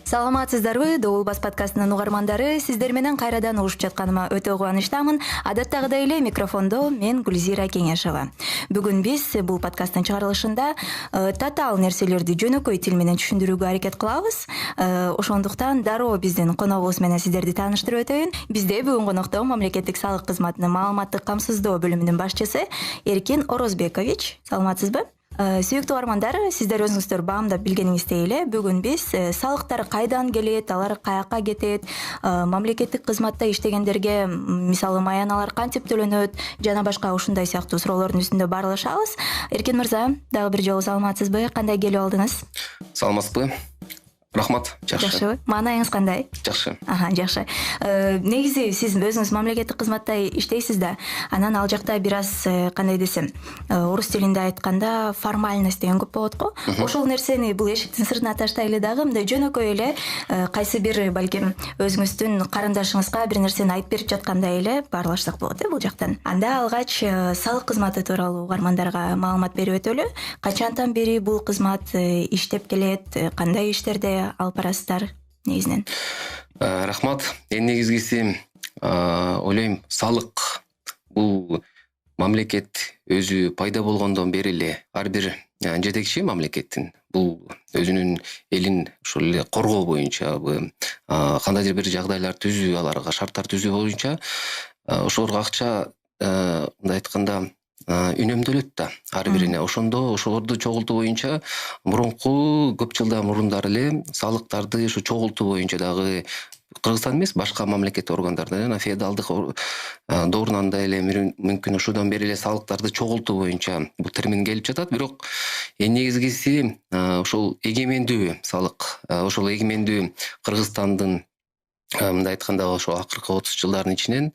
Саламатсыздарбы, Добулбас подкастынын угармандары, сиздер менен кайрадан угушуп жатканыма өтө кубанычтамын. Адаттагыдай эле микрофондо мен Гүлзира Кеңешова. Бүгүн биз бул подкасттын чыгарылышында татаал нерселерди жөнөкөй тил менен түшүндүрүүгө аракет кылабыз. Ошондуктан дароо биздин коногубуз менен сиздерди тааныштырып өтөйүн. Бизде бүгүн конокто мамлекеттик салык кызматынын маалыматтык камсыздоо бөлүмүнүн башчысы Эркин Орозбекович. Саламатсызбы? Сүйүктүү угармандар, сиздер өзүңүздөр баамдап билгениңиздей эле, бүгүн биз салыктар кайдан келет, алар каяка кетет, мамлекеттик кызматта иштегендерге мисалы маяналар кантип төлөнөт жана башка ушундай сыяктуу суроолордун үстүндө баарлашабыз. Эркин мырза, дагы бир жолу саламатсызбы? Кандай келип алдыңыз? Саламатсызбы? Рахмат. Жакшыбы? Маанайыңыз кандай? Жакшы. Жакшы. Негизи сиз өзүңүз мамлекеттик кызматта иштейсиз да, анан ал жакта бир аз кандай десем, орус тилинде айтканда формальность деген көп болот го. Ошол нерсени бул эшиктин сыртына таштайлы дагы мындай жөнөкөй эле кайсы бир балким өзүңүздүн карындашыңызга бир нерсени айтып берип жаткандай эле баарлашсак болот бул жактан. Анда алгач салык кызматы тууралуу угармандарга маалымат берип өтөлү. Качантан бери бул кызмат иштеп келет, кандай иштерде алып барасыздар негизинен? Рахмат. Эң негизгиси ойлойм, салык бул мамлекет өзү пайда болгондон бери эле ар бир жетекчи мамлекеттин бул өзүнүн элин ошол эле коргоо боюнча кандайдыр бир жагдайлар түзүү, аларга шарттар түзүү боюнча ошолорго акча мындай айтканда үнөмдөлөт да ар бирине. Ошолорду чогултуу боюнча мурунку көп жылдан мурундар эле салыктарды ушу чогултуу боюнча дагы Кыргызстан эмес, башка мамлекет органдарда жана феодалдык доорунан да эле мүмкүн ушудан бери эле салыктарды чогултуу боюнча бул термин келип жатат. Бирок эң негизгиси ошол эгемендүү салык, ошол эгемендүү Кыргызстандын мындай айтканда ошо акыркы 30 жылдардын ичинен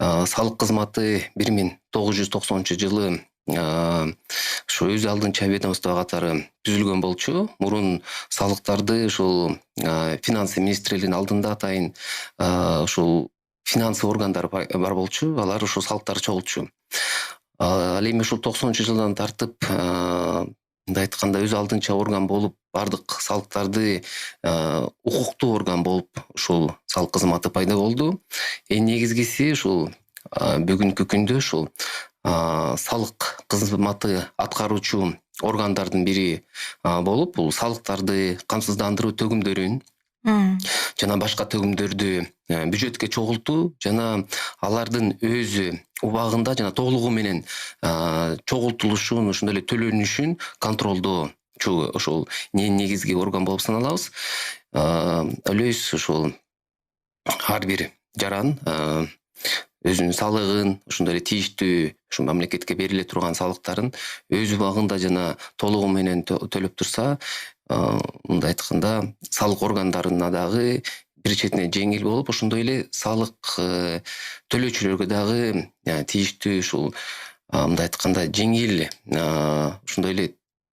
салык кызматы 1990-жылы ушу өз алдынча ведомство катары түзүлгөн болчу. Мурун салыктарды ушул финансы министрлигинин алдында атайын ушул финансы органдар бар болчу. Алар ушул салыктарды чогултчу. Ал эми ушул 90-жылдан тартып мындай айтканда өз алдынча орган болуп, бардык салыктарды укуктуу орган болуп ушул салык кызматы пайда болду. Эң негизгиси ушул бүгүнкү күндө ушул салык кызматы аткаруучу органдардын бири болуп, бул салыктарды камсыздандыруу төгүмдөрүн жана башка төгүмдөрдү бюджетке чогултуу жана алардын өзү убагында жана толугу менен чогултулушун, ошондой эле төлөнүшүн контролдоочу ошол негизги орган болуп саналабыз. Ойлойбуз ушул ар бир жаран өзүнүн салыгын, ошондой эле тийиштүү ушу мамлекетке бериле турган салыктарын өз убагында жана толугу менен төлөп турса, мындай айтканда салык органдарына дагы бир четинен жеңил болуп, ошондой эле салык төлөөчүлөргө дагы тийиштүү ушул мындай айтканда жеңил ошондой эле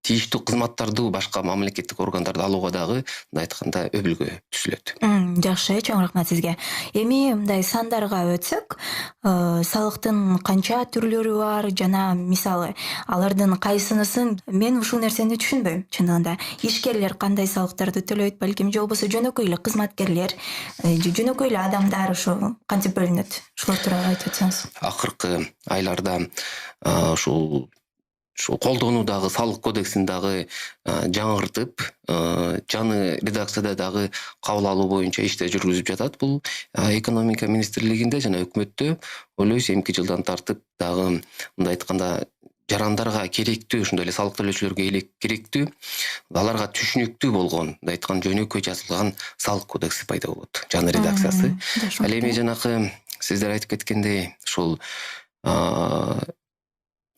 тийиштүү кызматтарды башка мамлекеттик органдарда алууга дагы мындай айтканда өбүлгө түзүлөт. Жакшы, чоң рахмат сизге. Эми мындай сандарга өтсөк, салыктын канча түрлөрү бар жана мисалы алардын кайсынысын мен ушул нерсени түшүнбөйм чындыгында. Ишкерлер кандай салыктарды төлөйт, балким же болбосо жөнөкөй эле кызматкерлер, жөнөкөй эле адамдар ушул кантип бөлүнөт? Ушул тууралуу айтып өтсөңүз. Акыркы айларда ушул колдонуудагы салык кодексин дагы жаңыртып, жаңы редакцияда дагы кабыл алуу боюнча иштер жүргүзүп жатат. Бул экономика министрлигинде жана өкмөттө ойлойбуз эмки жылдан тартып дагы мындай айтканда жарандарга керектүү, ошондой эле салык төлөөчүлөргө керектүү, аларга түшүнүктүү болгон, мындай айтканда жөнөкөй жазылган салык кодекси пайда болот, жаңы редакциясы. Ал эми жанакы сиздер айтып кеткендей ушул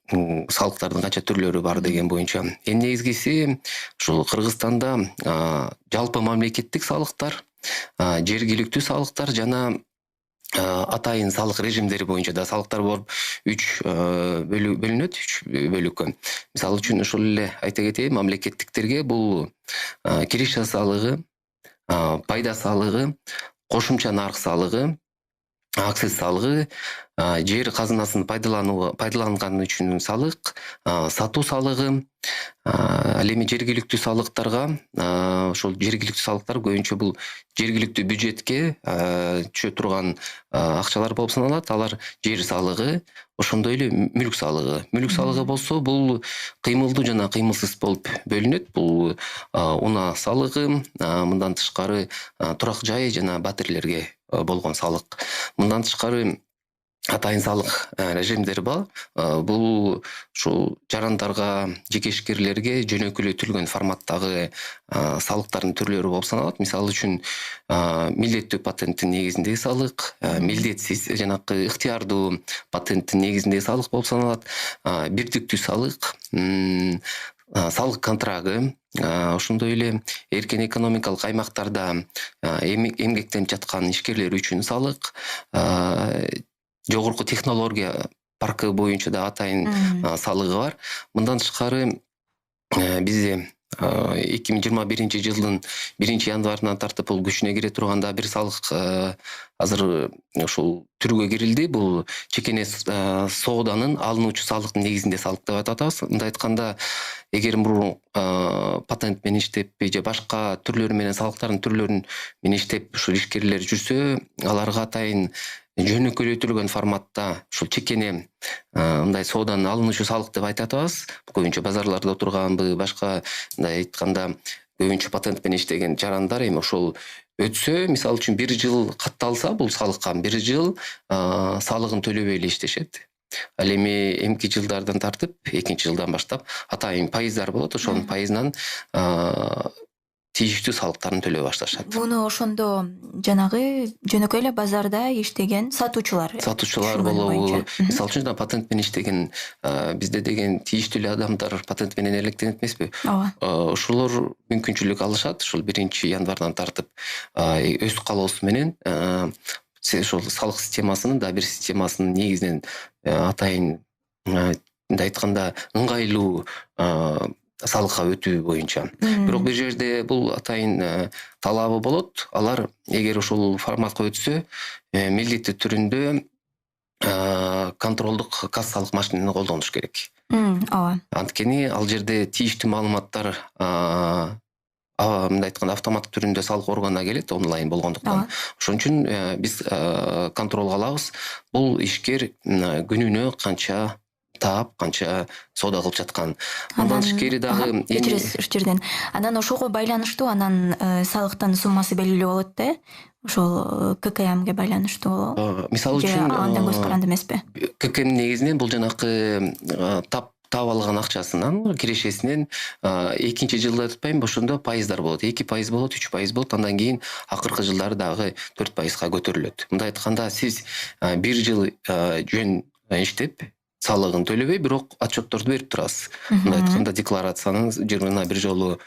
салыктардын канча түрлөрү бар деген боюнча эң негизгиси ушул Кыргызстанда жалпы мамлекеттик салыктар, жергиликтүү салыктар жана атайын салык режимдери боюнча да салыктар болуп 3 бөлүнөт, 3 бөлүккө. Мисалы үчүн ошол эле айта кетейин, мамлекеттиктерге бул киреше салыгы, пайда салыгы, кошумча нарк салыгы, акциз салыгы, жер казынасын пайдаланган үчүн салык, сатуу салыгы, ал эми жергиликтүү салыктарга ошол жергиликтүү салыктар көбүнчө бул жергиликтүү бюджетке түшө турган акчалар болуп саналат. Алар жер салыгы, ошондой эле мүлк салыгы. Мүлк салыгы болсо бул кыймылдуу жана кыймылсыз болуп бөлүнөт. Бул унаа салыгы, мындан тышкары турак жай жана батирлерге болгон салык. Мындан тышкары атайын салык режимдери бар. Бул ушул жарандарга, жеке ишкерлерге жөнөкүлөтүлгөн форматтагы салыктардын түрлөрү болуп саналат. Мисалы үчүн милдеттүү патенттин негизиндеги салык, милдетсиз жанакы ыктыярдуу патенттин негизиндеги салык болуп саналат. Бирдиктүү салык, салык контрагы, ошондой эле эркен экономикалык аймактарда эмгектенип жаткан ишкерлер үчүн салык, жогорку технология паркы боюнча да атайын салыгы бар. Мындан тышкары бизде 2021 жылдын 1-январынан тартып бул күчүнө кире турган да бир салык азыр ушул түргө кирилди. Бул чекене сооданын алынуучу салыктын негизинде салык деп атабыз. Мындай айтканда, эгер мурун патент менен иштеп же башка түрлөрү менен салыктардын түрлөрүн менен иштеп ушул ишкерлер жүрсө, аларга атайын жөнөкүлөтүлгөн форматта ушул чекене мындай сооданын алынуучу салык деп айтып атабыз. Көбүнчө базарларда отурганбы, башка мындай айтканда көбүнчө патент менен иштеген жарандар эми ошол өтсө, мисалы үчүн 1 жыл катталса, бул салыкка 1 жыл салыгын төлөбөй эле иштешет. Ал эми эмки жылдардан тартып 2-нчи жылдан баштап атайын пайыздар болот. Ошонун пайызынан тийиштүү салыктарын төлөй башташат. Буну ошондо жанагы жөнөкөй эле базарда иштеген сатуучулар болобу, мисалы үчүн патент менен иштеген бизде деген тийиштүү эле адамдар патент менен электенет эмеспи? Ооба. Ошолор мүмкүнчүлүк алышат. Ушул 1-январдан тартып өз каалоосу менен ошол салык системасынын да бир системасынын негизинен атайын мындай айтканда ыңгайлуу салыкка өтүү боюнча. Бирок бир жерде бул атайын талабы болот. Алар эгер ушул форматка өтсө, милдеттүү түрүндө контролдук кассалык машинени колдонуш керек. Ооба. Анткени ал жерде тийиштүү маалыматтар мындай айтканда автоматтык түрүндө салык органына келет, онлайн болгондуктан. Ошон үчүн биз контролго алабыз. Бул ишкер күнүнө канча таап, канча соода кылып жаткан. Андан тышкери дагы ушул жерден анан ошого байланыштуу салыктын суммасы белгилүү болот да? Ошол ККМге байланыштуу болобу? Мисалы үчүн андан көз каранды эмеспи? ККМ негизинен бул жанакы таап алган акчасынан, кирешесинен 2-нчи жылда айтпайм, ошондо пайыздар болот. 2% болот, 3% болот. Андан кийин акыркы жылдары дагы 4%га көтөрүлөт. Мындай айтканда, сиз 1 жыл жөн иштеп салыгын төлөбөй, бирок отчетторду берип турасыз. Мындай айтканда, декларацияны жылына бир жолу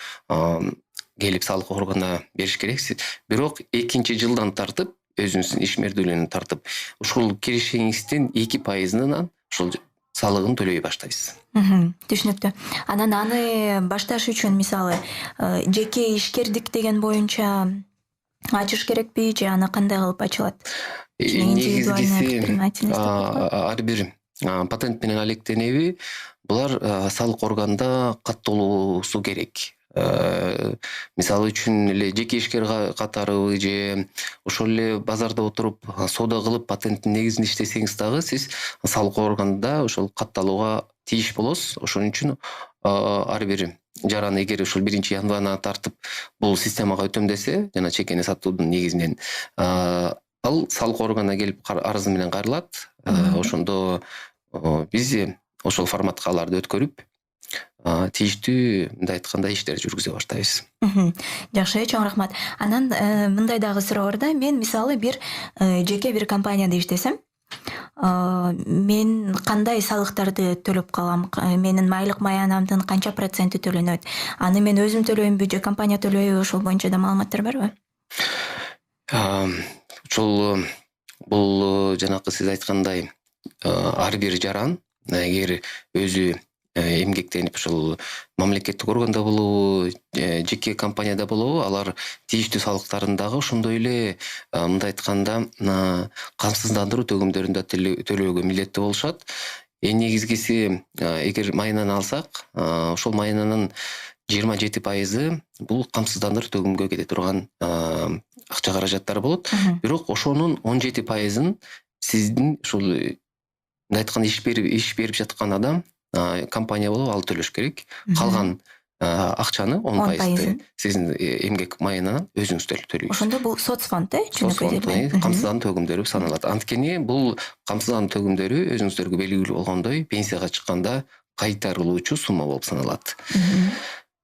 келип салык органына бериш керексиз. Бирок 2-нчи жылдан тартып, өзүңүздүн ишмердүүлүгүнөн тартып, ушул кирешеңиздин 2%-ынан ушул салыгын төлөй баштайсыз. Түшүнүктүү. Анан аны башташ үчүн мисалы жеке ишкердик деген боюнча ачыш керекпи же аны кандай кылып ачылат? Негизгиси ар бир патент менен алектенеби, булар салык органында катталуусу керек. Мисалы үчүн эле жеке ишкер катары же ошол эле базарда отуруп соода кылып патенттин негизинде иштесеңиз дагы сиз салык органында ошол катталууга тийиш болосуз. Ошон үчүн ар бир жаран эгер ушул 1-январдан тартып бул системага өтөм десе, жана чекене сатуудун негизинен ал салык органына келип арызы менен кайрылат. Ошондо биз ошол форматка аларды өткөрүп тийиштүү мындай айтканда иштерди жүргүзө баштайбыз. Жакшы, чоң рахмат. Анан мындай дагы суроо бар да. Мен мисалы бир жеке бир компанияда иштесем, мен кандай салыктарды төлөп калам? Менин айлык маянамдын канча проценти төлөнөт? Аны мен өзүм төлөймбү же компания төлөйбү? Ошол боюнча да маалыматтар барбы? Ушул бул жанакы сиз айткандай ар бир жаран эгер өзү эмгектенип ушул мамлекеттик органда болобу, жеке компанияда болобу, алар тийиштүү салыктарын дагы ошондой эле мындай айтканда камсыздандыруу төгүмдөрүн да төлөөгө милдеттүү болушат. Эң негизгиси, эгер маянаны алсак, ошол маянанын 27% бул камсыздандыруу төгүмгө кете турган акча каражаттары болот. Бирок ошонун 17%ын сиздин ушул мындай айтканда иш берип жаткан адам, компания болуп, ал төлөш керек. Калган акчаны 10%ды сиздин эмгек маянанан өзүңүз төлөйсүз. Ошондо бул соцфонд, чүнүкөй камсыздандыруу төгүмдөрү саналат. Анткени бул камсыздандыруу төгүмдөрү өзүңүздөргө белгилүү болгондой пенсияга чыкканда кайтарылуучу сумма болуп саналат.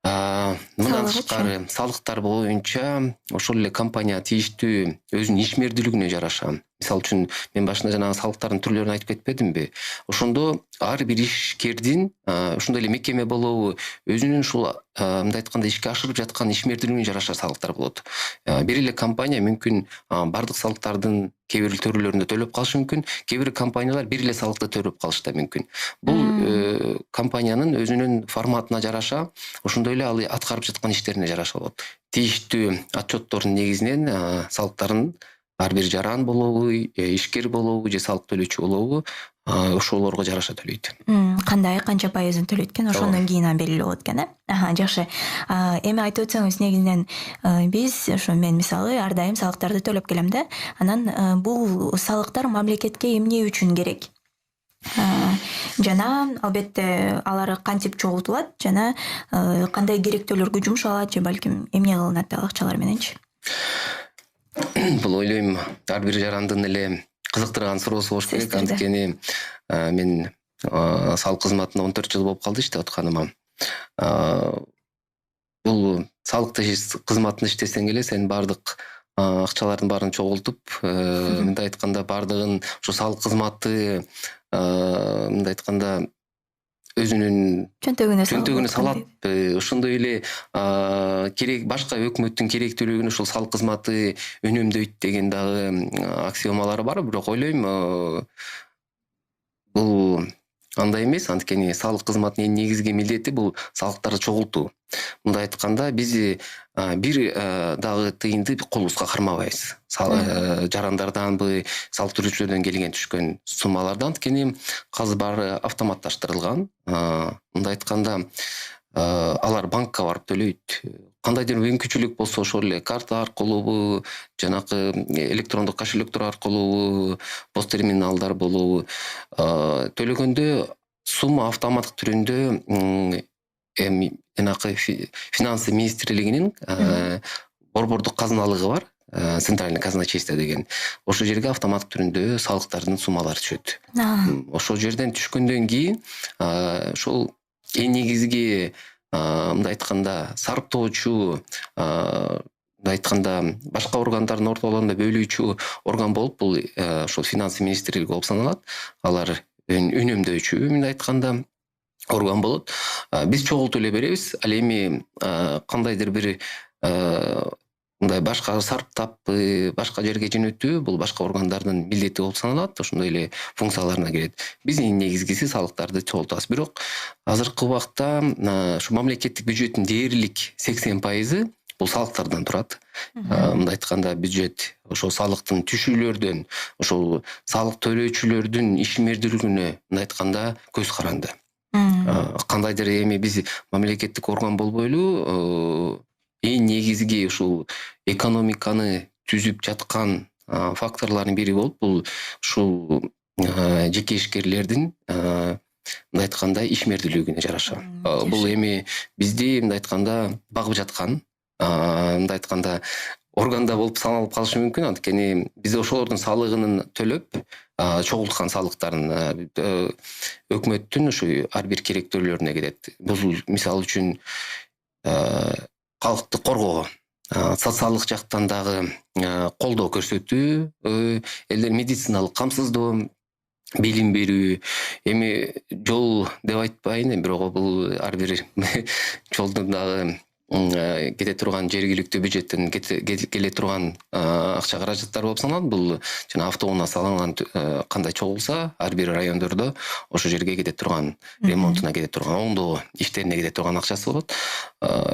Мындан тышкары салыктар боюнча ошол эле компания тийиштүү өзүнүн ишмердүүлүгүнө жараша, мисалы үчүн мен башында жанагы салыктардын түрлөрүн айтып кетпедимби? Ошондо ар бир ишкердин ошондой эле мекеме болобу, өзүнүн ушул мындай айтканда ишке ашырып жаткан ишмердүүлүгүнө жараша салыктар болот. Бир эле компания мүмкүн бардык салыктардын кээ бир төрөлөрүндө төлөп калышы мүмкүн, кээ бир компаниялар бир эле салыкты төлөп калышы да мүмкүн. Бул компаниянын өзүнүн форматына жараша, ошондой эле ал аткарып жаткан иштерине жараша болот. Тийиштүү отчеттордун негизинен салыктарын ар бир жаран болобу, ишкер болобу же салык төлөөчү болобу, ошолорго жараша төлөйт. Кандай, канча пайызын төлөйт экен, ошондон кийин белгилүү болот экен, жакшы. Эми айтып өтсөңүз, негизинен биз мен мисалы ар дайым салыктарды төлөп келем да. Анан бул салыктар мамлекетке эмне үчүн керек? Жана албетте алар кантип чогултулат жана кандай керектөөлөргө жумшалат же балким эмне кылынат ал акчалар мененчи? Бул ойлойм ар бир жарандын эле кызыктырган суроосу болуш керек. Анткени мен салык кызматында 14 жыл болуп калды иштеп атканыма. Бул салык кызматында иштесең эле сен бардык акчалардын баарын чогултуп, мындай айтканда бардыгын ушу салык кызматы мындай айтканда өзүнүн чөнтөгүнө салат. Ошондой эле керек башка өкмөттүн керектүүлүгүн ушул салык кызматы үнөмдөйт деген дагы аксиомалары бар. Бирок ойлойм бул андай эмес. Анткени салык кызматынын эң негизги милдети бул салыктарды чогултуу. Мындай айтканда биз бир дагы тыйынды колубузга кармабайбыз. Жарандарданбы, салык төлөөчүлөрдөн келген түшкөн суммалардан. Анткени азыр баары автоматташтырылган. Мындай айтканда алар банкка барып төлөйт. Кандайдыр мүмкүнчүлүк болсо ошол эле карта аркылуубу, жанакы электрондук кошелектор аркылуубу, пост терминалдар болобу төлөгөндө сумма автоматтык түрүндө жанакы финансы министрлигинин борбордук казыналыгы бар, центральный казначейство деген. Ошол жерге автоматтык түрүндө салыктардын суммалары түшөт. Ошол жерден түшкөндөн кийин ошол эң негизги мындай айтканда сарптоочу, мындай айтканда башка органдардын ортолорунда бөлүүчү орган болуп бул ошол финансы министрлиги болуп саналат. Алар үнөмдөөчү мындай айтканда орган болот. Биз чогултуп эле беребиз. Ал эми кандайдыр бир мындай башка сарптап башка жерге жөнөтүү бул башка органдардын милдети болуп саналат. Ошондой эле функцияларына кирет. Биз эң негизгиси салыктарды чогултабыз. Бирок азыркы убакта ушу мамлекеттик бюджеттин дээрлик 80% бул салыктардан турат. Мындай айтканда бюджет ошол салыктын түшүүлөрдөн, ошол салык төлөөчүлөрдүн ишмердүүлүгүнө мындай айтканда көз каранды. Кандайдыр эми биз мамлекеттик орган болбойлу, эң негизги ушул экономиканы түзүп жаткан факторлордун бири болуп бул ушул жеке ишкерлердин мындай айтканда ишмердүүлүгүнө жараша. Бул эми бизди мындай айтканда багып жаткан мындай айтканда органда болуп саналып калышы мүмкүн. Анткени биз ошолордун салыгын төлөп чогулткан салыктарын өкмөттүн ушу ар бир керектөөлөрүнө кетет. Бул мисалы үчүн калкты коргоо, социалдык жактан дагы колдоо көрсөтүү, элдер медициналык камсыздоо, билим берүү. Эми жол деп айтпайын, бирок бул ар бир жолдун дагы кете турган жергиликтүү бюджеттен келе турган акча каражаттар болуп саналат. Бул жана автоунаа салынган кандай чогулса ар бир райондордо ошол жерге кете турган ремонтуна кете турган оңдоо иштерине кете турган акчасы болот.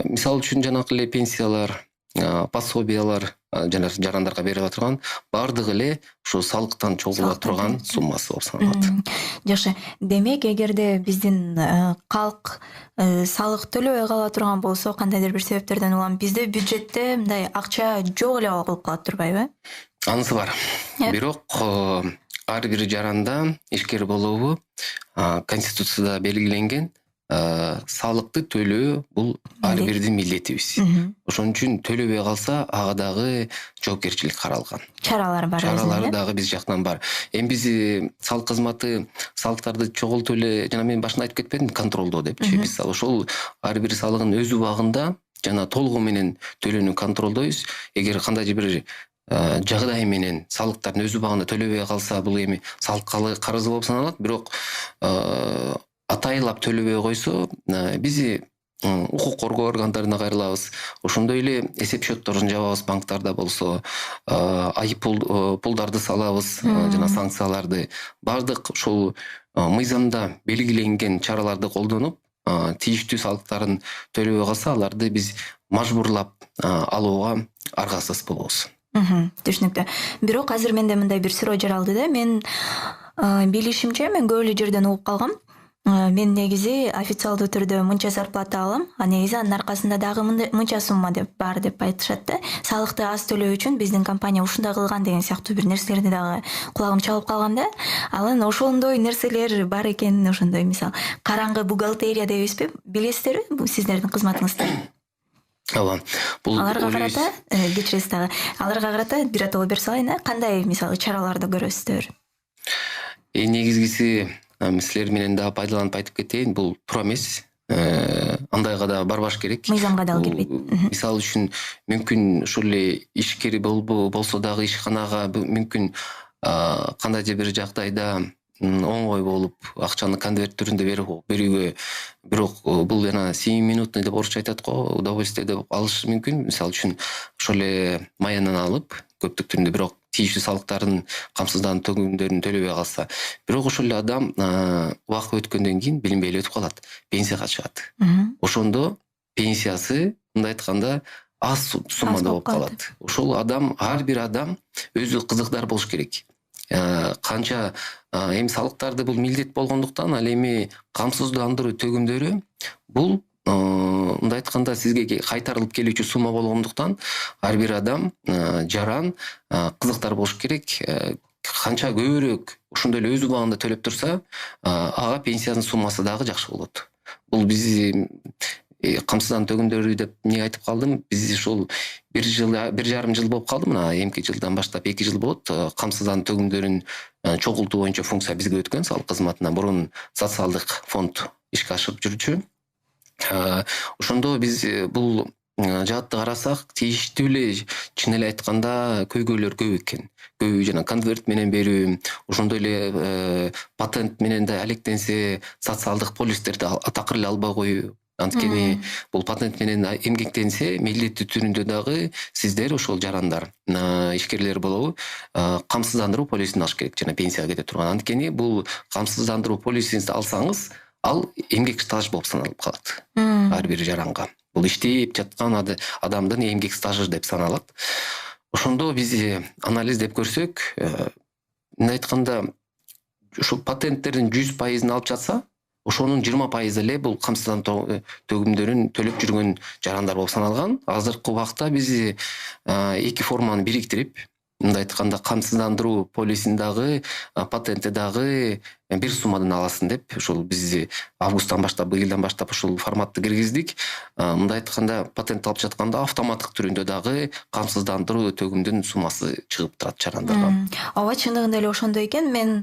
Мисалы үчүн жанакы эле пенсиялар, пособиялар жана жарандарга бериле турган баардыгы эле ушул салыктан чогула турган суммасы болуп саналат. Жакшы. Демек, эгерде биздин калк салык төлөбөй кала турган болсо, кандайдыр бир себептерден улам бизде бюджетте мындай акча жок эле калып калат турбайбы? Анысы бар. Бирок ар бир жаранда ишкер болобу Конституцияда белгиленген салыкты төлөө бул ар бирдин милдетибиз. Ошон үчүн төлөбөй калса ага дагы жоопкерчилик каралган. Чаралар бар. Чаралары дагы биз жактан бар. Эми биз салык кызматы салыктарды чогултуп эле жана мен башында айтып кетпедим, контролдоо депчи. Биз ошол ар бир салыгын өз убагында жана толугу менен төлөөнү контролдойбуз. Эгер кандайдыр бир жагдай менен салыктарын өз убагында төлөбөй калса, бул эми салык карызы болуп саналат. Бирок атайлап төлөбөй койсо, биз укук коргоо органдарына кайрылабыз. Ошондой эле эсеп счетторун жабабыз, банктарда болсо, пулдарды салабыз, жана санкцияларды. Бардык ушул мыйзамда белгиленген чараларды колдонуп, тийиштүү салыктарын төлөбөй калса, аларды биз мажбурлап алууга аргасыз болобуз. Түшүнүктүү. Бирок азыр менде мындай бир суроо жаралды да. Мен билишимче, мен көп эле жерден угуп калгам. Мен негизи официалдуу түрдө мынча зарплата алам, а негизи анын аркасында дагы мынча сумма деп бар деп айтышат да. Салыкты аз төлөө үчүн биздин компания ушундай кылган деген сыяктуу бир нерселерди дагы кулагым чалып калган да. Анан ошондой нерселер бар экен, ошондой мисал караңгы бухгалтерия дейбизби? Билесиздерби бул сиздердин кызматыңызды? Ооба. Бул аларга карата кечиресиз дагы. Аларга карата бир атоо бере салайын, кандай мисалы чараларды көрөсүздөр? Негизгиси силер менен да пайдаланып айтып кетейин, бул туура эмес. Андайга да барбаш керек. Мыйзамга дагы кирбейт. Мисалы үчүн мүмкүн ушул эле ишкер болсо дагы ишканага мүмкүн кандайдыр бир жагдайда оңой болуп акчаны конверт түрүндө берүүгө, бирок бул жана 7 минутный деп орусча айтат го, удовольствие деп алышы мүмкүн. Мисалы үчүн ошол эле маянан алып көптүк түрүндө, бирок тийиштүү салыктарын камсыздануу төгүмдөрүн төлөбөй калса, бирок ошол эле адам убакыт өткөндөн кийин билинбей эле өтүп калат, пенсияга чыгат. Ошондо пенсиясы мындай айтканда аз суммада болуп калат. Ошол адам, ар бир адам өзү кызыктар болуш керек. Канча эми салыктарды бул милдет болгондуктан, ал эми камсыздандыруу төгүмдөрү бул мындай айтканда сизге кайтарылып келүүчү сумма болгондуктан, ар бир адам жаран кызыктар болуш керек. Канча көбүрөөк ошондой эле өз убагында төлөп турса, ага пенсиянын суммасы дагы жакшы болот. Бул биз камсыздануу төгүмдөрү деп эмне айтып калдым? Биз ушул 1,5 жыл болуп калды. Мына эмки жылдан баштап 2 жыл болот. Камсыздануу төгүмдөрүн чогултуу боюнча функция бизге өткөн салык кызматына. Мурун социалдык фонд ишке ашырып жүрчү. Ошондо биз бул жаатты карасак, тийиштүү эле чын эле айтканда көйгөйлөр көп экен. Көбү жана конверт менен берүү, ошондой эле патент менен да алектенсе, социалдык полистерди такыр эле албай коюу. Анткени бул патент менен эмгектенсе, милдеттүү түрүндө дагы сиздер ошол жарандар, ишкерлер болобу, камсыздандыруу полисин алыш керек, жана пенсияга кете турган. Анткени бул камсыздандыруу полисинизди алсаңыз, ал эмгек стаж болуп саналып калат ар бир жаранга. Бул иштеп жаткан адамдын эмгек стажы деп саналат. Ошондо биз анализдеп көрсөк, мындай айтканда ушул патенттердин 100% алып жатса, ошонун 20% эле бул камсыздандыруу төгүмдөрүн төлөп жүргөн жарандар болуп саналган. Азыркы убакта биз эки форманы бириктирип, мындай айтканда камсыздандыруу полисин дагы, патентти дагы бир суммадан аласың деп, ушул биз августтан баштап, быйыл жылдан баштап ушул форматты киргиздик. Мындай айтканда патент алып жатканда автоматтык түрүндө дагы камсыздандыруу төгүмдүн суммасы чыгып турат жарандарга. Ооба, чындыгында эле ошондой экен. Мен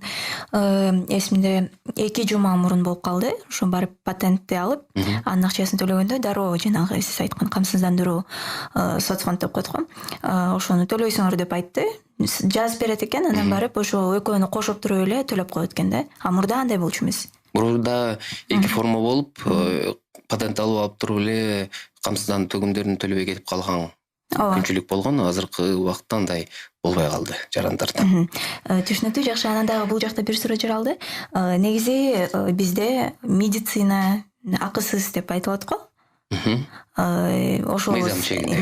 эсимде 2 жума мурун болуп калды. Ошо барып патентти алып, анын акчасын төлөгөндө дароо жанагы сиз айткан камсыздандыруу соцфонд деп коет го. Ошону төлөйсүңөр деп айтты. Жазып берет экен, анан барып ошо экөөнү кошуп туруп эле төлөп коет экен да. А мурда андай болчу эмес. Мурда эки форма болуп, патент алып туруп эле камсыздандыруу төгүмдөрүн төлөбөй кетип калган ооба. күнчүлүк болгон. Азыркы убакытта андай болбой калды жарандарда. Түшүнүктүү, жакшы. Анан дагы бул жакта бир суроо жаралды. Негизи бизде медицина акысыз деп айтылат го. Ошол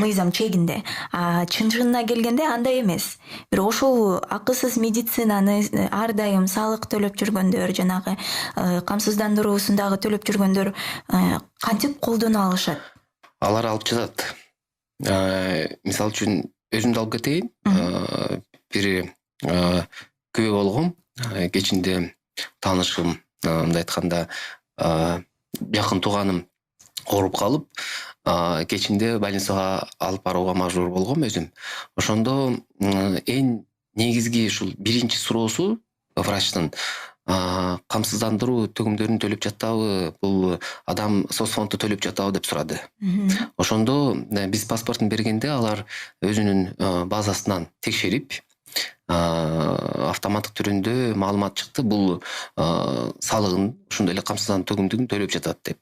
мыйзам чегинде. Чын чынына келгенде андай эмес. Бирок ошол акысыз медицинаны ар дайым салык төлөп жүргөндөр, жанагы камсыздандыруусундагы төлөп жүргөндөр кантип колдоно алышат? Алар алып жатат. Мисалы үчүн өзүмдү алып кетейин. Бир күбө болгом. Кечинде таанышым, мындай айтканда, жакын тууганым ооруп калып, кечинде больницага алып барууга мажбур болгом өзүм. Ошондо эң негизги ушул биринчи суроосу врачтын камсыздандыруу төгүмдөрүн төлөп жатабы, бул адам соцфондду төлөп жатабы деп сурады. Ошондо биз паспортун бергенде алар өзүнүн базасынан текшерип, автоматтык түрүндө маалымат чыкты, бул салыгын, ошондой эле камсыздандыруу төгүмдүн төлөп жатат деп.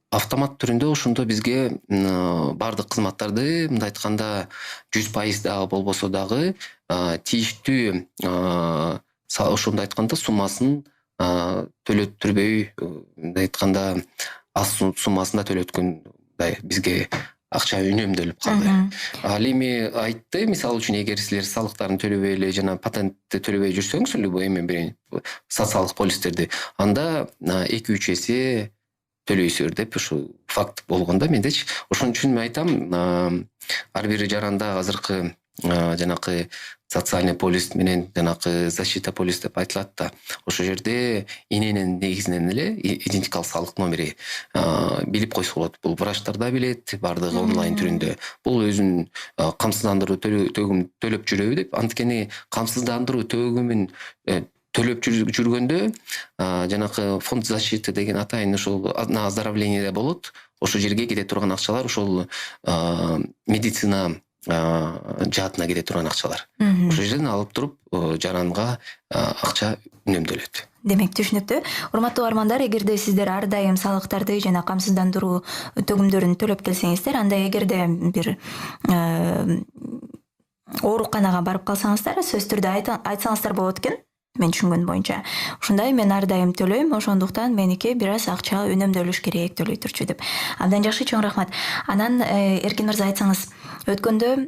Автомат түрүндө ошондо бизге баардык кызматтарды, мындай айтканда 100% дагы болбосо дагы тийиштүү ошондой айтканда суммасын төлөттүрбөй, мындай айтканда аз суммасында төлөткөндай бизге акча үнөмдөлүп калды. Ал эми айтты, мисалы үчүн, эгер силер салыктарын төлөбөй эле жана патентти төлөбөй жүрсөңүз, любой социалдык полистерди, анда 2-3 эсе төлөйсүздөр деп ушу факт болгондо мендечи. Ошон үчүн мен айтам, ар бир жаранда азыркы жанакы социальный полис менен жанакы защита полис деп айтылат да, ошол жерде иненин негизинен эле идентикалык салык номери билип койсо болот. Бул врачтар да билет, баардыгы онлайн түрүндө. Бул өзүнүн камсыздандыруу төгүм төлөп жүрөбү деп. Анткени камсыздандыруу төгүмүн төлөп жүргөндө жанакы фонд защиты деген атайын ошол на оздоровление болот. Ошол жерге кете турган акчалар ошол медицина жаатына кете турган акчалар. Ошол жерден алып туруп жаранга акча үнөмдөлөт. Демек, түшүнүктүү. Урматтуу угармандар, эгерде сиздер ар дайым салыктарды жана камсыздандыруу төгүмдөрүн төлөп келсеңиздер, анда эгерде бир ооруканага барып калсаңыздар, сөзсүз түрдө айтсаңыздар болот экен. Мен түшүнгөн боюнча. Ушундай, мен ар дайым төлөйм, ошондуктан меники бир аз акча үнөмдөлүш керек, төлөй турчу деп. Абдан жакшы, чоң рахмат. Анан Эркин мырза, айтсаңыз, өткөндө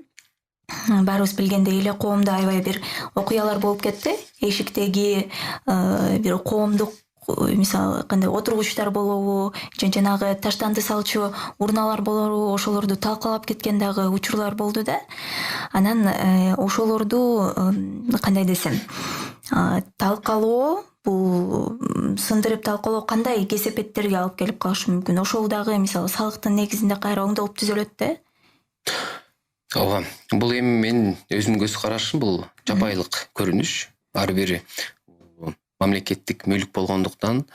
баарыбыз билгендей эле коомдо аябай бир окуялар болуп кетти. Эшиктеги бир коомдук, мисалы, кандай отургучтар болобу, жанагы таштанды салчу урналар болобу, ошолорду талкалап кеткен дагы учурлар болду да. Анан ошолорду кандай десем, талкалоо, бул сындырып талкалоо кандай кесепеттерге алып келип калышы мүмкүн? Ошол дагы, мисалы, салыктын негизинде кайра оңдолуп түзөлөт да. Ооба, бул эми менин өзүмдүн көз карашым, бул жапайылык көрүнүш. Ар бир мамлекеттик мүлк болгондуктан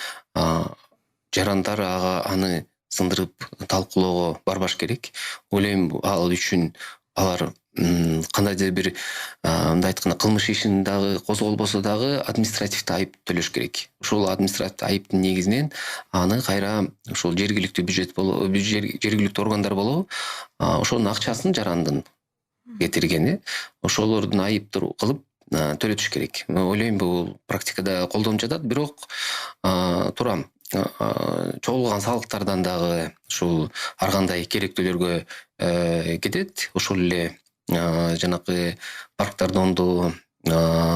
жарандар аны сындырып талкуулоого барбаш керек. Ойлойм, ал үчүн алар кандайдыр бир мындай айтканда кылмыш ишин дагы козголбосо дагы административдүү айып төлөш керек. Ошол административдүү айыптын негизинен аны кайра ошол жергиликтүү бюджет болобу, жергиликтүү органдар болобу, ошонун акчасын жарандын кетиргени, ошолордун айыптуу кылып төлөтүш керек. Мен ойлойм, бул практикада колдонуп жатат, бирок турам чогулган салыктардан дагы ушул ар кандай керектүүлөргө кетет. Ошол эле жанакы парктарды оңдоо,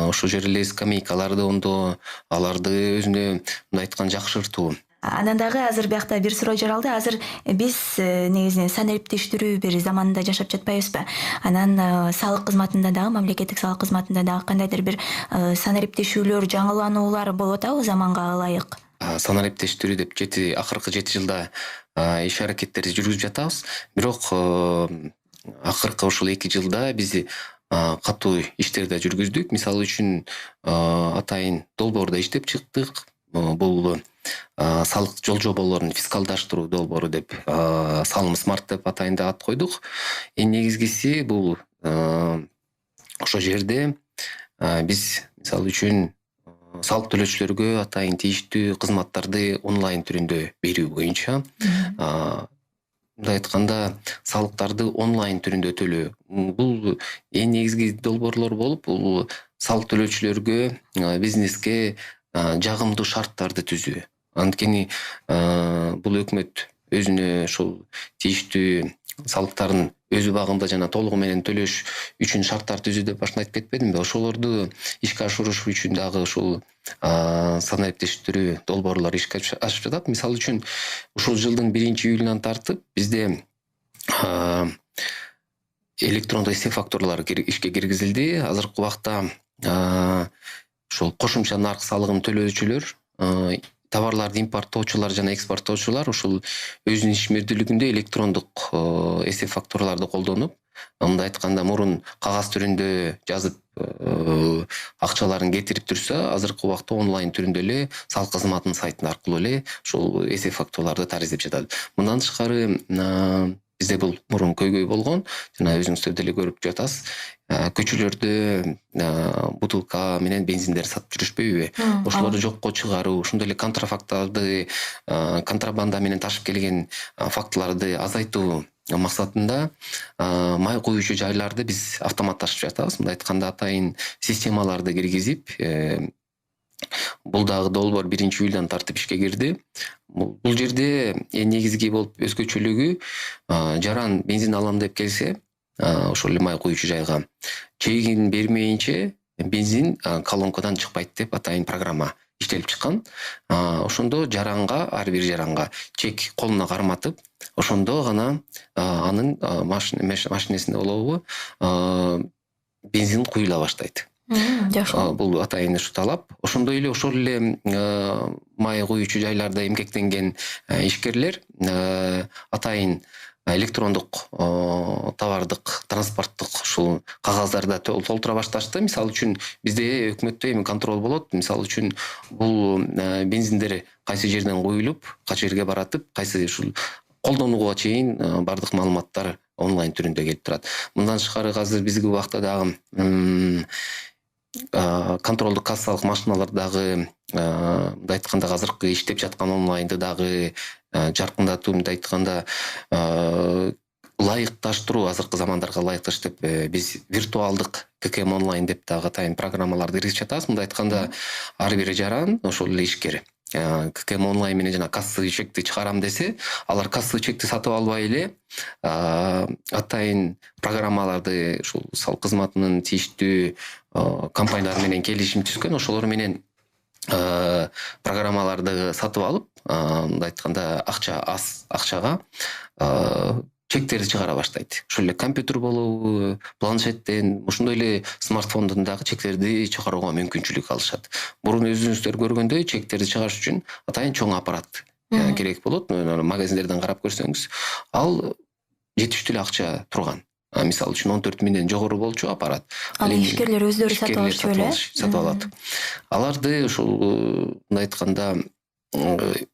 ошол жер эле скамейкаларды оңдоо, аларды өзүнө мындай айтканда жакшыртуу. Анан дагы азыр биякта бир суроо жаралды. Азыр биз негизинен санариптештирүү бир заманында жашап жатпайбызбы? Анан салык кызматында дагы, мамлекеттик салык кызматында дагы кандайдыр бир санариптешүүлөр, жаңылануулар болуп атабы заманга ылайык? Санариптештирүү деп акыркы 7 жылда иш аракеттерди жүргүзүп жатабыз. Бирок акыркы ушул 2 жылда биз катуу иштерди жүргүздүк. Мисалы үчүн атайын долбоорду иштеп чыктык. Бул салык жол жоболорун фискалдаштыруу долбоору деп, салым смарт деп атайында ат койдук. Эң негизгиси бул ошол жерде биз мисалы үчүн салык төлөөчүлөргө атайын тийиштүү кызматтарды онлайн түрүндө берүү боюнча мындай айтканда салыктарды онлайн түрүндө төлөө бул эң негизги долбоорлор болуп, бул салык төлөөчүлөргө бизнеске жагымдуу шарттарды түзүү. Анткени бул өкмөт өзүнө ушул тийиштүү салыктарын өз убагында жана толугу менен төлөш үчүн шарттар түзүү деп башында айтып кетпедимби? Ошолорду ишке ашырыш үчүн дагы ушул санариптештирүү долбоорлор ишке ашып жатат. Мисалы үчүн ушул жылдын 1-июлунан тартып бизде электрондук эсеп фактуралары ишке киргизилди. Азыркы убакта ушул кошумча нарк салыгын төлөөчүлөр, товарларды импорттоочулар жана экспорттоочулар ушул өзүнүн ишмердүүлүгүндө электрондук эсеп фактураларды колдонуп, мындай айтканда мурун кагаз түрүндө жазып акчаларын кетирип турса, азыркы убакта онлайн түрүндө эле салык кызматынын сайтын аркылуу эле ушул эсеп фактураларды тариздеп жатат. Мындан тышкары бизде бул мурун көйгөй болгон, жана өзүңүздөр деле көрүп жатасыз. Көчөлөрдө бутылка менен бензиндер сатып жүрүшпөйбү? Ошолорду жокко чыгаруу, ошондой эле контрафактарды, контрабанда менен ташып келген фактыларды азайтуу максатында май куюучу жайларды биз автоматташып жатабыз. Мындай айтканда атайын системаларды киргизип, бул дагы долбоор 1-июлдан тартып ишке кирди. Бул жерде эң негизги болуп өзгөчөлүгү, жаран бензин алам деп келсе, ошол эле май куюучу жайга чегин бермейинче бензин колонкадан чыкпайт деп атайын программа иштелип чыккан. Ошондо жаранга, ар бир жаранга чек колуна карматып, ошондо гана анын машинесинде болобу бензин куюла баштайт. Жакшы. Бул атайын ушу талап. Ошондой эле ошол эле май куюучу жайларда эмгектенген ишкерлер атайын электрондук товардык, транспорттук ушул кагаздарда толтура башташты. Мисалы үчүн бизде өкмөттө эми контроль болот. Мисалы үчүн бул бензиндер кайсы жерден куюлуп, кайсы жерге баратып, кайсы ушул колдонууга чейин бардык маалыматтар онлайн түрүндө келип турат. Мындан тышкары азыр бизги убакта дагы контролдук кассалык машиналар дагы мындай айтканда азыркы иштеп жаткан онлайнды дагы жаркындатуу, мындай айтканда ылайыкташтыруу, азыркы замандарга ылайыкташ деп биз виртуалдык ККМ онлайн деп дагы атайын программаларды киргизип жатабыз. Мындай айтканда ар бир жаран, ошол эле ишкер ККМ онлайн менен жана кассовый чекти чыгарам десе, алар кассовый чекти сатып албай эле атайын программаларды ушул салык кызматынын тийиштүү компаниялар менен келишим түзгөн, ошолор менен программаларды сатып алып, мындай айтканда акчага чектерди чыгара баштайт. Ошол эле компьютер болобу, планшеттен, ошондой эле смартфондон дагы чектерди чыгарууга мүмкүнчүлүк алышат. Мурун өзүңүздөр көргөндөй чектерди чыгарыш үчүн атайын чоң аппарат керек болот. Магазиндерден карап көрсөңүз, ал жетиштүү эле акча турган. Мисалы үчүн 14 миңден жогору болчу аппарат. Ал ишкерлер өздөрү сатып алышчу беле? Сатып алат. Аларды ушул мындай айтканда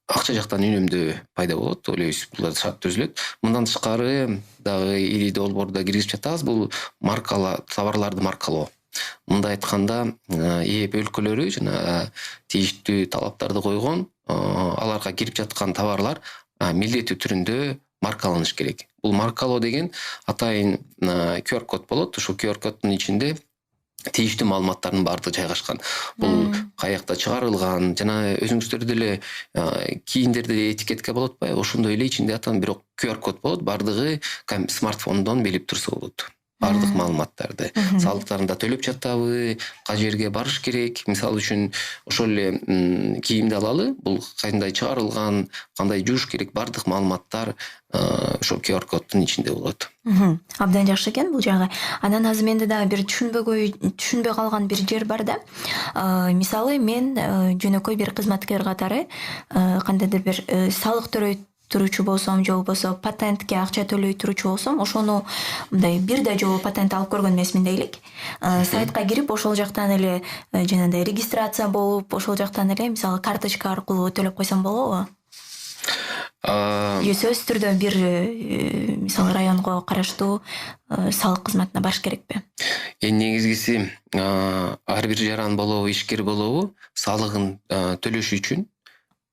акча жактан үнөмдөө пайда болот, ойлойбуз, булар шарт түзүлөт. Мындан тышкары дагы ири долбоорду киргизип жатабыз, бул товарларды маркалоо. Мындай айтканда ээп өлкөлөрү жана тийиштүү талаптарды койгон, аларга кирип жаткан товарлар милдеттүү түрүндө маркаланыш керек. Бул маркалоо деген атайын QR код болот. Ушул QR коддун ичинде тийиштүү маалыматтардын баардыгы жайгашкан. Бул каякта чыгарылган жана өзүңүздөр деле кийимдерде этикетке болот атпайбы? Ошондой эле ичинде бирок QR код болот, баардыгы смартфондон билип турса болот. Баардык маалыматтарды, салыктарын да төлөп жатабы, кай жерге барыш керек. Мисалы үчүн ошол эле кийимди алалы, бул кандай чыгарылган, кандай жууш керек, баардык маалыматтар ошол QR коддун ичинде болот. Абдан жакшы экен бул жагы. Анан азыр менде дагы бир түшүнбөй калган бир жер бар да. Мисалы мен жөнөкөй бир кызматкер катары кандайдыр бир салык туручу болсом, же болбосо патентке акча төлөй туручу болсом, ошону мындай бир да жолу патент алып көргөн эмесмин дейлик. Сайтка кирип, ошол жактан эле жанагындай регистрация болуп, ошол жактан эле мисалы карточка аркылуу төлөп койсом болобу? же сөзсүз түрдө бир мисалы районго караштуу салык кызматына баш керекпи? Эң негизгиси ар бир жаран болобу, ишкер болобу салыгын төлөш үчүн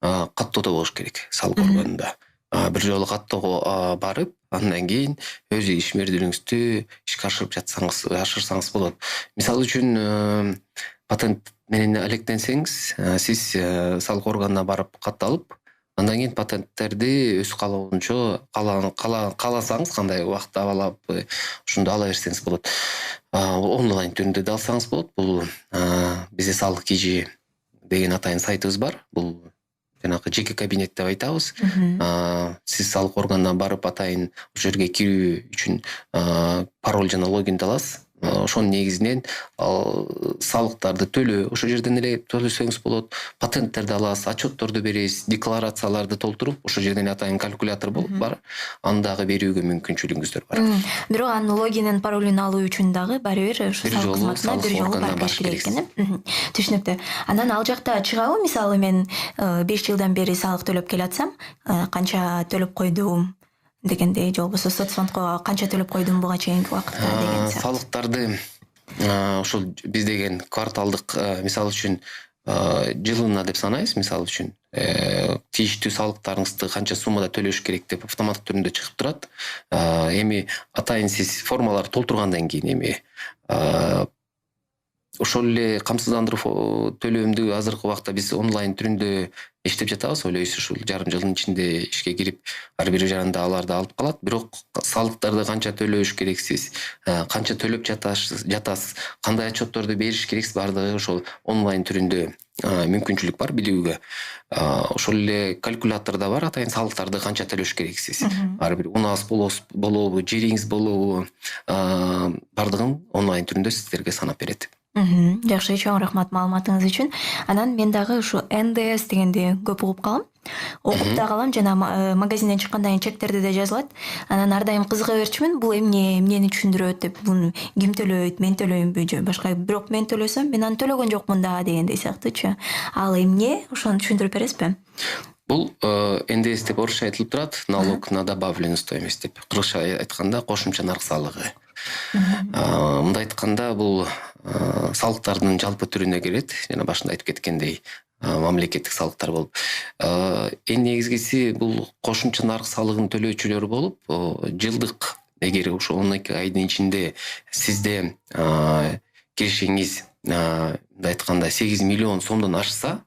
каттоодо болуш керек салык органында. Бир жолу каттоого барып, андан кийин өзү ишмердүүлүгүңүздү ишке ашырсаңыз болот. Мисалы үчүн патент менен алектенсеңиз, сиз салык органына барып катталып, андан кийин патенттерди өз каалоончо кааласаңыз кандай убакытта алып, ошондо ала берсеңиз болот. Онлайн түрүндө да алсаңыз болот. Бул бизде салык KG деген атайын сайтыбыз бар. Бул жанагы жеке кабинет деп айтабыз. Сиз салык органына барып атайын ошол жерге кирүү үчүн пароль жана логинди аласыз. Ошонун негизинен салыктарды төлөө ошол жерден эле төлөсөңүз болот. Патенттерди аласыз, отчетторду бересиз, декларацияларды толтуруп, ошол жерден атайын калькулятор бар. Аны дагы берүүгө мүмкүнчүлүгүңүздөр бар. Бирок анын логинин, паролун алуу үчүн дагы баары бир ошо салык кызматына бир жолу барып керек экен. Түшүнүктүү. Анан ал жакта чыгабы, мисалы мен 5 жылдан бери салык төлөп келатсам, канча төлөп койдум дегендей, же болбосо соцфондко канча төлөп койдум буга чейинки убакытта деген сыяктуу. Салыктарды ошол биз деген кварталдык, мисалы үчүн жылына деп санайбыз. Мисалы үчүн тийиштүү салыктарыңызды канча суммада төлөш керек деп автоматтык түрүндө чыгып турат. Эми атайын сиз формаларды толтургандан кийин эми ошол эле камсыздандыруу төлөмдү азыркы убакта биз онлайн түрүндө иштеп жатабыз. Ойлойсуз ушул жарым жылдын ичинде ишке кирип, ар бир жаранда аларды алып калат. Бирок салыктарды канча төлөш керексиз, канча төлөп жатасыз, кандай отчетторду бериш керексиз, баардыгы ошол онлайн түрүндө мүмкүнчүлүк бар билүүгө. Ошол эле калькулятор да бар, атайын салыктарды канча төлөш керексиз. Ар бир унааңыз болобу, жериңиз болобу, баардыгын онлайн түрүндө сиздерге санап берет. Жакшы, чоң рахмат маалыматыңыз үчүн. Анан мен дагы ушу НДС дегенди көп угуп калам. Окуп да калам, жана магазинден чыккандан кийин чектерде да жазылат. Анан ар дайым кызыга берчүмүн, бул эмнени түшүндүрөт деп, буну ким төлөйт, мен төлөймүнбү же башка, бирок мен төлөсөм, мен аны төлөгөн жокмун да дегендей сыяктуучу. Ал эмне, ошону түшүндүрүп бересизби? Бул НДС деп орусча айтылып турат, налог на добавленную стоимость деп. Кыргызча айтканда кошумча нарк салыгы. Мындай айтканда бул салыктардын жалпы түрүнө кирет. Жана башында айтып кеткендей, мамлекеттик салыктар болуп. Эң негизгиси бул кошумча нарк салыгын төлөөчүлөр болуп, жылдык, эгер ошо 12 айдын ичинде сизде киришиңиз, мындай айтканда 8 миллион сомдон ашса,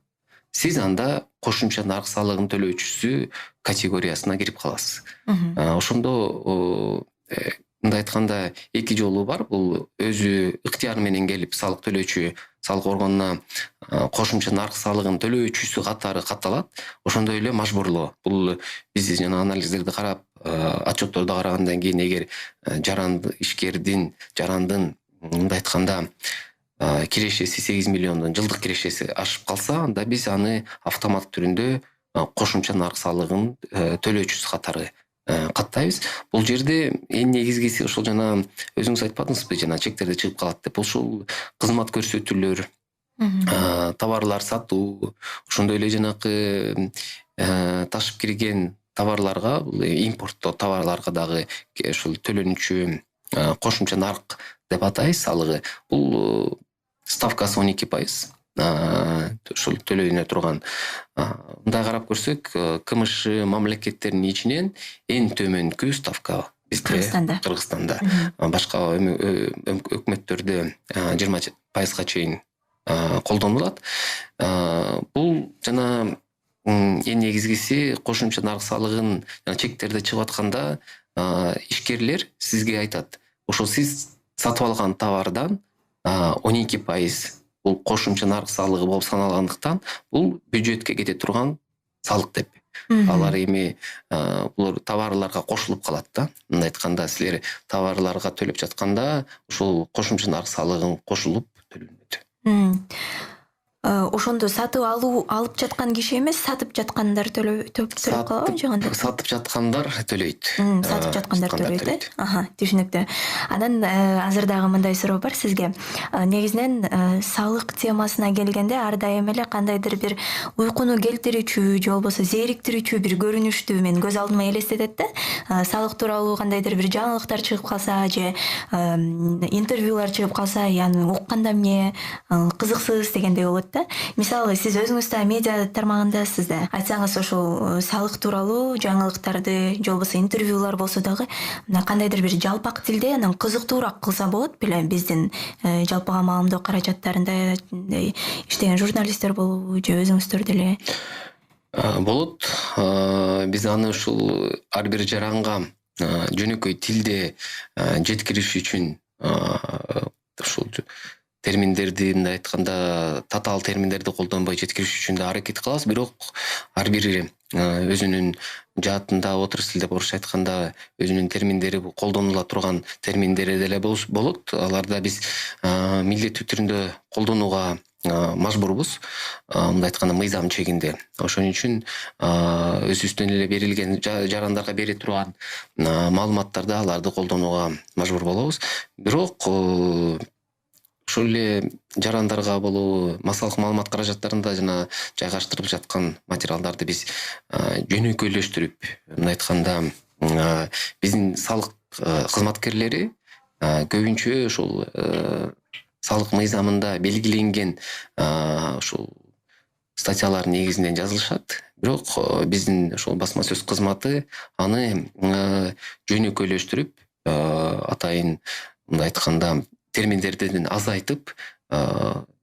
сиз анда кошумча нарк салыгын төлөөчүсү категориясына кирип каласыз. Ошондо мындай айтканда эки жолу бар. Бул өзү ыктыяры менен келип салык төлөөчү салык органына кошумча нарк салыгын төлөөчүсү катары катталат. Ошондой эле мажбурлоо. Бул биз жана анализдерди карап, отчетторду карагандан кийин, эгер жарандын мындай айтканда кирешеси 8 миллиондон жылдык кирешеси ашып калса, анда биз аны автомат түрүндө кошумча нарк салыгын төлөөчүсү катары каттайбыз. Бул жерде эң негизгиси ошол жана өзүңүз айтпадыңызбы, жана чектерде чыгып калат деп. Ошол кызмат көрсөтүүлөр, товарлар сатуу, ошондой эле жанакы ташып кирген товарларга, импорттоо товарларга дагы ошол төлөнүүчү кошумча нарк деп атайбыз салыгы. Бул ставкасы 12%. Ошол төлөнө турган. Мындай карап көрсөк, КМШ мамлекеттеринин ичинен эң төмөнкү ставка бизде Кыргызстанда. Башка өкмөттөрдө 20%га чейин колдонулат. Бул жана эң негизгиси кошумча нарк салыгын чектерде чыгып атканда ишкерлер сизге айтат. Ошол сиз сатып алган товардан 12% бул кошумча нарк салыгы болуп саналгандыктан, бул бюджетке кете турган салык деп. Алар эми булар товарларга кошулуп калат да. Мындай айтканда, силер товарларга төлөп жатканда ушул кошумча нарк салыгын кошулуп төлөнөт. ошондо сатып алып жаткан киши эмес, сатып жаткандар төлөп калабы же кандай? Сатып жаткандар төлөйт. Сатып жаткандар төлөйт, түшүнүктүү. Анан азыр дагы мындай суроо бар сизге. Негизинен салык темасына келгенде ар дайым эле кандайдыр бир уйкуну келтирүүчү же болбосо зээриктирүүчү бир көрүнүштү мен көз алдыма элестетет да. Салык тууралуу кандайдыр бир жаңылыктар чыгып калса же интервьюлар чыгып калса, яны укканда эмне кызыксыз дегендей болот да. Мисалы, сиз өзүңүз да медиа тармагындасыз да. Айтсаңыз, ошол салык тууралуу жаңылыктарды же болбосо интервьюлар болсо дагы кандайдыр бир жалпак тилде анан кызыктуураак кылса болот беле биздин жалпыга маалымдоо каражаттарында иштеген журналисттер болобу же өзүңүздөр деле? Болот. Биз аны ушул ар бир жаранга жөнөкөй тилде жеткириш үчүн ушул терминдерди, мындай айтканда, татаал терминдерди колдонбой жеткириш үчүн да аракет кылабыз. Бирок ар бири өзүнүн жаатында, отуруш тилде орусча айтканда, өзүнүн терминдери, колдонула турган терминдери деле болот. Аларда биз милдеттүү түрүндө колдонууга мажбурбуз, мындай айтканда мыйзам чегинде. Ошон үчүн өзүбүздөн эле берилген жарандарга бере турган маалыматтарды аларды колдонууга мажбур болобуз. Бирок ошол эле жарандарга болобу массалык маалымат каражаттарында жана жайгаштырылып жаткан материалдарды биз жөнөкөйлөштүрүп, мындай айтканда, биздин салык кызматкерлери көбүнчө ошол салык мыйзамында белгиленген ушул статьялар негизинен жазылышат. Бирок биздин ошол басма сөз кызматы аны жөнөкөйлөштүрүп, атайын мындай айтканда терминдерден азайтып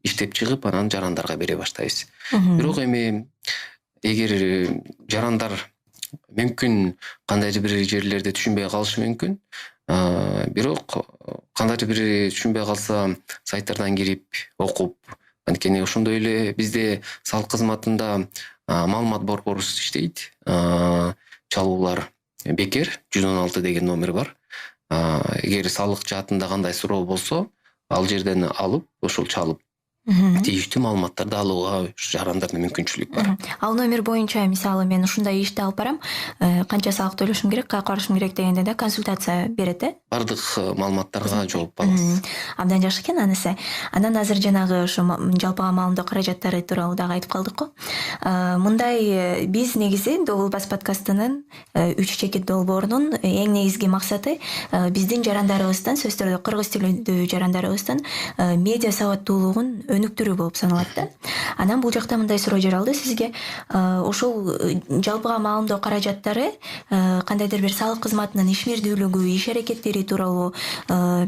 иштеп чыгып, анан жарандарга бере баштайбыз. Бирок эми эгер жарандар мүмкүн кандайдыр бир жерлерде түшүнбөй калышы мүмкүн. Бирок кандайдыр бир түшүнбөй калса, сайттардан кирип окуп, анткени ошондой эле бизде салык кызматында маалымат борборубуз иштейт. Чалуулар бекер 116 деген номер бар. Эгер салык жаатында кандай суроо болсо, ал жерден алып, ошол чалып тийиштүү маалыматтарды алууга жарандардын мүмкүнчүлүгү бар. Ал номер боюнча, мисалы, мен ушундай ишти алып барам, канча салык төлөшүм керек, каяка барышым керек дегенде да консультация берет, э? Бардык маалыматтарга жооп алабыз. Абдан жакшы экен анысы. Анан азыр жанагы ошо жалпыга маалымдоо каражаттары тууралуу дагы айтып калдык го. Мындай, биз негизи Добул бас подкастынын 3 чекит долбоорунун эң негизги максаты биздин жарандарыбыздын, сөз түрдө кыргыз тилдүү жарандарыбыздын медиа сабаттуулугун өнүктүрүү болуп саналат да. Анан бул жакта мындай суроо жаралды сизге. Ошол жалпыга маалымдоо каражаттары кандайдыр бир салык кызматынын ишмердүүлүгү, иш аракеттери тууралуу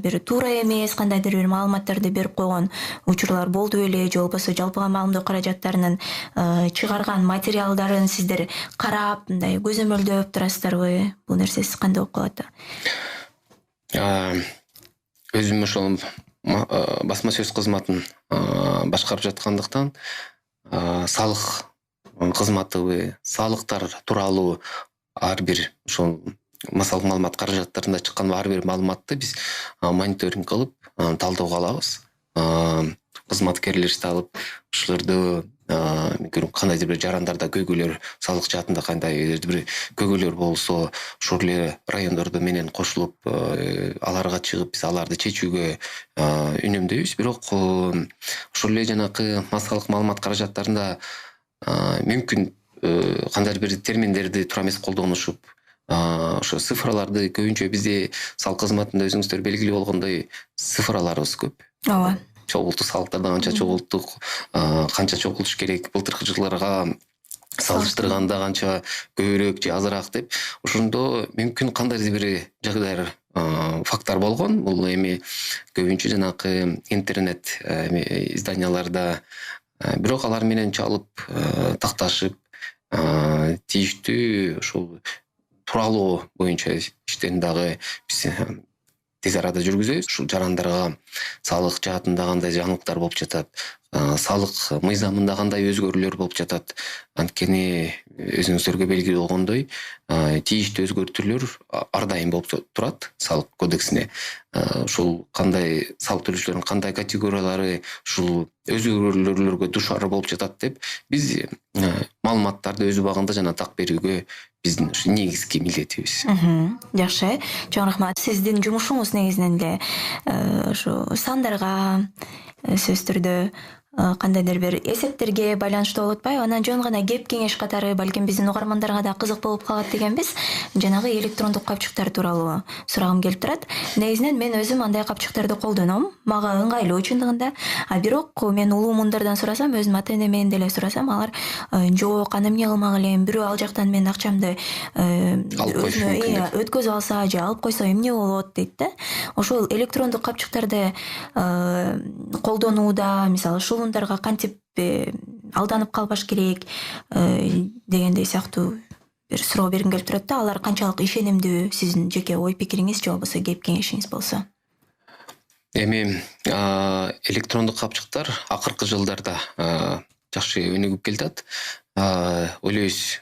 бир туура эмес кандайдыр бир маалыматтарды берип койгон учурлар болду беле, же болбосо жалпыга маалымдоо каражаттарынын чыгарган материалдарын сиздер карап, мындай көзөмөлдөп турасыздарбы? Бул нерсе сиз кандай болуп калат? Өзүм ошол басма сөз кызматын башкарып жаткандыктан салык кызматы, салыктар тууралуу ар бир ошол массалык маалымат каражаттарында чыккан ар бир маалыматты биз мониторинг кылып, талдоого алабыз. Кызматкерлерди алып, ошолорду кандайдыр бир жарандарда көйгөйлөр, салык жаатында кандайдыр бир көйгөйлөр болсо, ошол эле райондордо менен кошулуп, аларга чыгып, биз аларды чечүүгө үнөмдөйбүз. Бирок ошол эле жанакы массалык маалымат каражаттарында мүмкүн кандайдыр бир терминдерди туура эмес колдонушуп, ошо цифраларды көбүнчө бизде салык кызматында өзүңүздөр белгилүү болгондой цифраларыбыз көп. Ооба. Чогултуу салыктардан канча чогулттук, канча чогултуш керек, былтыркы жылдарга салыштырганда канча көбүрөөк же азыраак деп. Ошондо мүмкүн кандайдыр бир жагдайлар, факттар болгон. Бул эми көбүнчө жанакы интернет изданияларда, бирок алар менен чалып, такташып, тийиштүү ошол тууралоо боюнча иштен дагы биз тез арада жүргүзөбүз. Ушул жарандарга салык жаатында кандай жаңылыктар болуп жатат, салык мыйзамында кандай өзгөрүүлөр болуп жатат. Анткени өзүңүздөргө белгилүү болгондой, тийиштүү өзгөртүүлөр ар дайым болуп турат салык кодексине. Ушул кандай салык төлөөчүлөрдүн кандай категориялары ушул өзгөрүүлөргө дуушар болуп жатат деп биз маалыматтарды өз убагында жана так берүүгө биздин ушу негизги милдетибиз. Жакшы, чоң рахмат. Сиздин жумушуңуз негизинен эле ушу сандарга, сөзсүз түрдө кандайдыр бир эсептерге байланыштуу болуп атпайбы? Анан жөн гана кеп кеңеш катары балким биздин угармандарга да кызык болуп калат дегенбиз. Жанагы электрондук капчыктар тууралуу сурагым келип турат. Негизинен мен өзүм андай капчыктарды колдоном. Мага ыңгайлуу чындыгында. Бирок мен улуу муундардан сурасам, өзүмдүн ата-эне менен деле сурасам, алар жок, аны эмне кылмак элем, бирөө ал жактан менин акчамды өткөзүп алса же алып койсо эмне болот дейт да. Ошол электрондук капчыктарды колдонууда, мисалы шылуундарга кантип алданып калбаш керек дегендей сыяктуу бир суроо бергим келип турат да. Алар канчалык ишенимдүү, сиздин жеке ой пикириңиз же болбосо кеп кеңешиңиз болсо? Эми электрондук капчыктар акыркы жылдарда жакшы өнүгүп келатат. Ойлойбуз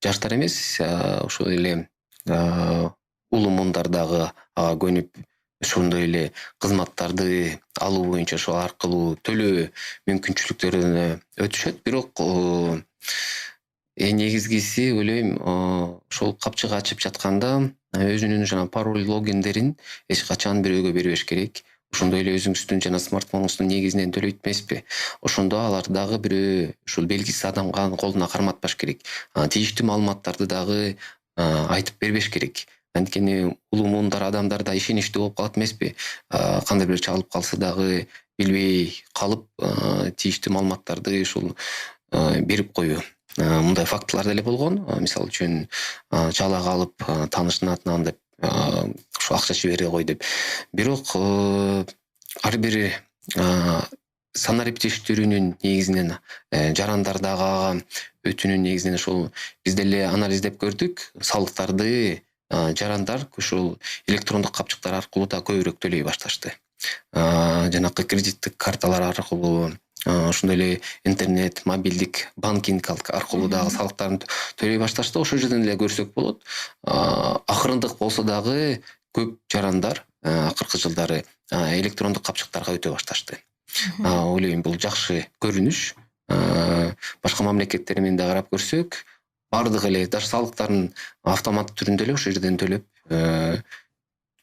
жаштар эмес, ошол эле улуу муундардагы ага көнүп ошондой эле кызматтарды алуу боюнча ошол аркылуу төлөө мүмкүнчүлүктөрүнө өтүшөт. Бирок негизгиси ойлойм, ошол капчык ачып жатканда өзүнүн жана пароль логиндерин эч качан бирөөгө бербеш керек. Ошондой эле өзүңүздүн жана смартфонуңуздун негизинен төлөйт эмеспи? Ошондо алар дагы бирөө ушул белгисиз адамга колуна карматпаш керек. Тийиштүү маалыматтарды дагы айтып бербеш керек. Анткени улуу муундар адамдар да ишеничтүү болуп калат эмеспи? Кандай бир чалып калса дагы билбей калып, тийиштүү маалыматтарды ушул берип коюу. Мындай фактылар деле болгон. Мисалы үчүн чала калып, таанышынын атынан деп ошо акча жибере кой деп. Бирок ар бир санаа иптештөрүнүн негизинен жарандардагы өтүүнүн негизинен ошол биз деле анализдеп көрдүк. Салыктарды жарандар ушул электрондук капчыктар аркылуу да көбүрөөк төлөй башташты. Жанакы кредиттик карталар аркылуу, ошондой эле интернет, мобилдик банкинг аркылуу дагы салыктарын төлөй башташты. Ошол жерден эле көрсөк болот. Акырындык болсо дагы көп жарандар акыркы жылдары электрондук капчыктарга өтө башташты. Ойлойм, бул жакшы көрүнүш. Башка мамлекеттер менен да карап көрсөк, бардыгы эле даже салыктарын автомат түрүндө эле ошол жерден төлөп,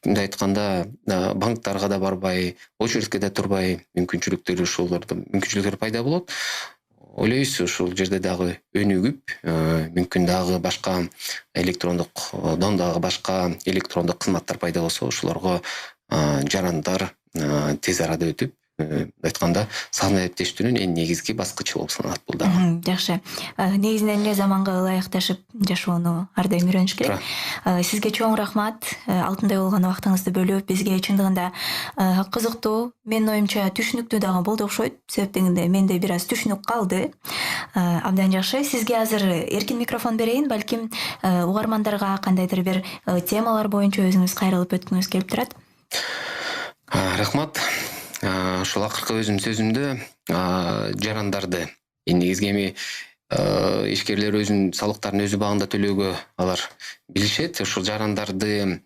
мындай айтканда, банктарга да барбай, очередке да турбай мүмкүнчүлүктөр пайда болот. Ойлойбуз, ушул жерде дагы өнүгүп, мүмкүн дагы башка электрондук дагы башка электрондук кызматтар пайда болсо, ошолорго жарандар тез арада өтүп, айтканда санаа иптештүүнүн эң негизги баскычы болуп саналат бул дагы. Жакшы. Негизинен эле заманга ылайыкташып жашоону ар дайым үйрөнүш керек. Сизге чоң рахмат. Алтындай болгон убактыңызды бөлүп, бизге чындыгында кызыктуу, менин оюмча түшүнүктүү дагы болду окшойт. Себептегенде менде бир аз түшүнүк калды. Абдан жакшы. Сизге азыр эркин микрофон берейин. Балким угармандарга кандайдыр бир темалар боюнча өзүңүз кайрылып өткүңүз келип турат. Рахмат. Ошол акыркы өзүмдүн сөзүмдө жарандарды негизги эми ишкерлер өзүнүн салыктарын өз убагында төлөөгө алар билишет. Ошол жарандарды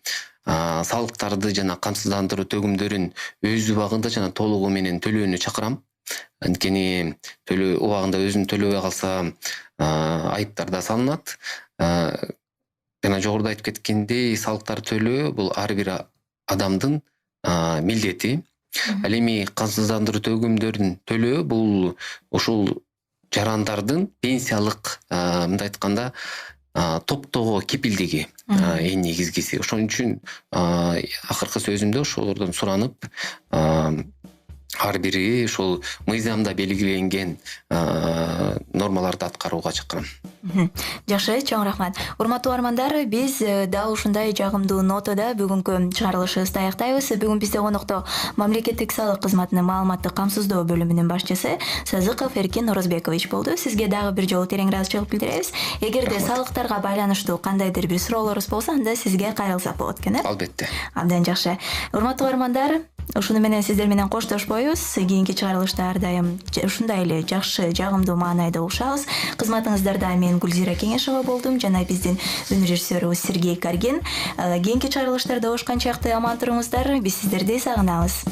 салыктарды жана камсыздандыруу төгүмдөрүн өз убагында жана толугу менен төлөөнү чакырам. Анткени төлөө убагында өзүн төлөбөй калса айыптар да салынат. Жана жогоруда айтып кеткендей, салыктар төлөө бул ар бир адамдын милдети. Ал эми камсыздандыруу төгүмдөрүн төлөө бул ушул жарандардын пенсиялык, мындай айтканда, топтогу кепилдиги эң негизгиси. Ошон үчүн акыркы сөзүмдө ошолордон суранып, ар бири ушул мыйзамда белгиленген нормаларды аткарууга чакырам. Жакшы, чоң рахмат. Урматтуу угармандар, биз дал ушундай жагымдуу нотада бүгүнкү чыгарылышыбызды аяктайбыз. Бүгүн бизде конокто мамлекеттик салык кызматынын маалыматтык камсыздоо бөлүмүнүн башчысы Сазыков Эркин Орозбекович болду. Сизге дагы бир жолу терең ыраазычылык билдиребиз. Эгерде салыктарга байланыштуу кандайдыр бир суроолорубуз болсо, анда сизге кайрылсак болот экен, Албетте. Абдан жакшы. Урматтуу угармандар, ушуну менен сиздер менен коштошпойбуз. Кийинки чыгарылышта ар дайым ушундай эле жакшы, жагымдуу маанайда угушабыз. Кызматыңыздарда мен Гүлзира Кеңешова болдум жана биздин өнөр режиссерубуз Сергей Каргин. Кийинки чыгарылыштарда урушкан чакты аман туруңуздар. Биз сиздерди сагынабыз.